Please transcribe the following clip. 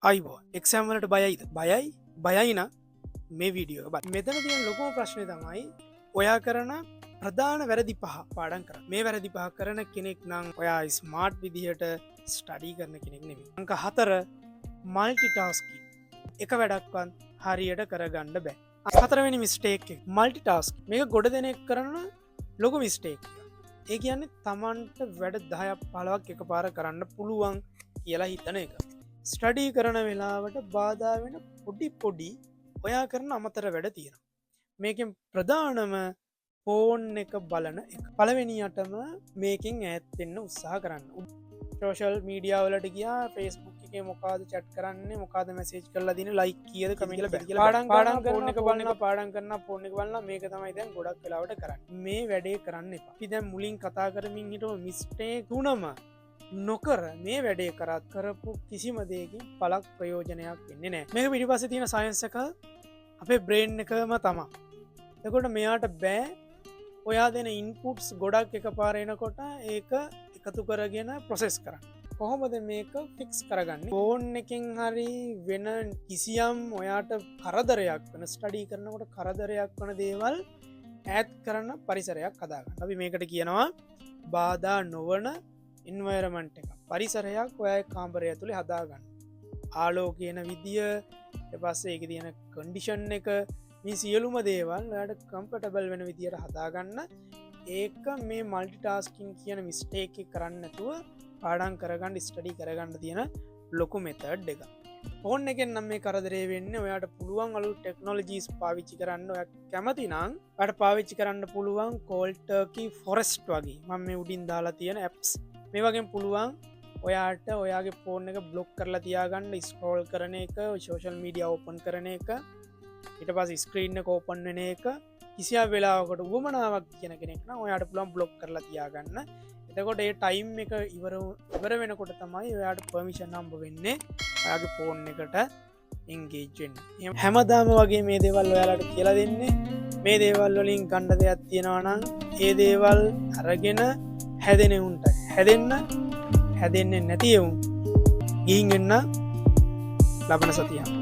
අයිබෝ exam වලට බයයිද බයයි නම් මේ වීඩියෝ බත් මෙතන තියෙන ලොකම ප්‍රශ්නය තමයි ඔයා කරන ප්‍රධාන වැරදි පහ පාඩන් කර මේ වැරදි පහ කරන කෙනෙක් නම් ඔයා ස්මාර්ට් විදිහට ස්ටඩී කරන කෙනෙක් නෙමෙයි. අංක 4 මල්ටිටාස්කින් එක වැඩක්වත් හරියට කරගන්න බෑ. හතරවෙනි මිස්ටේක් එක මල්ටිටාස්ක්. මේක ගොඩ දෙනෙක් කරන ලොකු මිස්ටේක්. ඒ කියන්නේ තමන්ට වැඩ 10ක් 15ක් එකපාර කරන්න පුළුවන් කියලා හිතන එක. ස්ටඩී කරන වෙලාවට බාධා වෙන පොඩි ඔයා කරන අමතර වැඩ තියෙනවා. මේකෙන් ප්‍රධානම ෆෝන් එක බලන එක. පළවෙනියටම මේකෙන් ඈත් වෙන්න උත්සාහ කරන්න. සෝෂල් මීඩියා වලට ගියා Facebook එකේ මොකද්ද chat කරන්නේ මොකද්ද මැසේජ් කරලා දින like කීයද කමෙන්ට් කරලා පාඩම් ෆෝන් එක බලනවා පාඩම් කරනවා ෆෝන් එක බලනවා මේක තමයි දැන් ගොඩක් වෙලාවට කරන්නේ. මේ වැඩේ කරන්න එපා. අපි දැන් මුලින් කතා කරමින් හිටව මිස්ටේක් තුනම නොකර මේ වැඩේ කරත් කරපු කිසිම දෙයකින් පළක් ප්‍රයෝජනයක් වෙන්නේ නැහැ. මේක පිටිපස්සේ තියෙන සයන්ස් එක අපේ බ්‍රේන් එකම තමයි. එතකොට මෙයාට බෑ ඔයා දෙන ඉන්පුට්ස් ගොඩක් එකපාර එනකොට ඒක එකතු කරගෙන ප්‍රොසෙස් කරන්න. කොහොමද මේක ෆික්ස් කරගන්නේ? ෆෝන් එකෙන් හරි වෙන කිසියම් ඔයාට කරදරයක් වෙන ස්ටඩි කරනකොට කරදරයක් වන දේවල් ඈඩ් කරන පරිසරයක් හදාගන්න. අපි මේකට කියනවා බාධා නොවන ඉන්වයරමන්ට් එක. පරිසරයක් ඔයාගේ කාමරය ඇතුලේ හදාගන්න. ආලෝකය එන විදිය, ඊට පස්සේ ඒකේ තියෙන කන්ඩිෂන් එක, මේ සියලුම දේවල් ඔයාලට කම්ෆර්ටබල් වෙන විදියට හදාගන්න. ඒක මේ මල්ටිටාස්කින් කියන මිස්ටේක් එක කරන්න නැතුව පාඩම් කරගන්න ස්ටඩි කරගන්න තියෙන ලොකු මෙතඩ් එක. ෆෝන් එකෙන් නම් මේ කරදරේ වෙන්නේ ඔයාට පුළුවන් අලුත් ටෙක්නොලොජිස් පාවිච්චි කරන්න. ඔයා කැමති නම් ඔයාට පාවිච්චි කරන්න පුළුවන් Cold Turkey Forest වගේ මම මේ උඩින් දාලා තියෙන apps. මේ වගේ පුළුවන් ඔයාට ඔයාගේ ෆෝන් එක බ්ලොක් කරලා තියාගන්න, ස්ක්‍රෝල් කරන එක, සෝෂල් මීඩියා ඕපන් කරන එක, ඊට පස්සේ ස්ක්‍රීන් එක ඕපන් වෙන එක කිසියම් වෙලාවකට උවමනාවක් කියන කෙනෙක් නම් ඔයාට පුළුවන් බ්ලොක් කරලා තියාගන්න. එතකොට ඒ ටයිම් එක ඉවර වෙනකොට තමයි ඔයාට පර්මිෂන් හම්බ වෙන්නේ ඔයාගේ ෆෝන් එකට එන්ගේජ් වෙන්න. හැමදාම වගේ මේ දේවල් ඔයාලට කියලා දෙන්නේ. මේ දේවල් වලින් ගන්න දෙයක් තියෙනවා නම් ඒ දේවල් අරගෙන හැදෙන උන්ට හැදෙන්නේ නැති එවුන් ගිහින් එන්න ලබන සතියක්.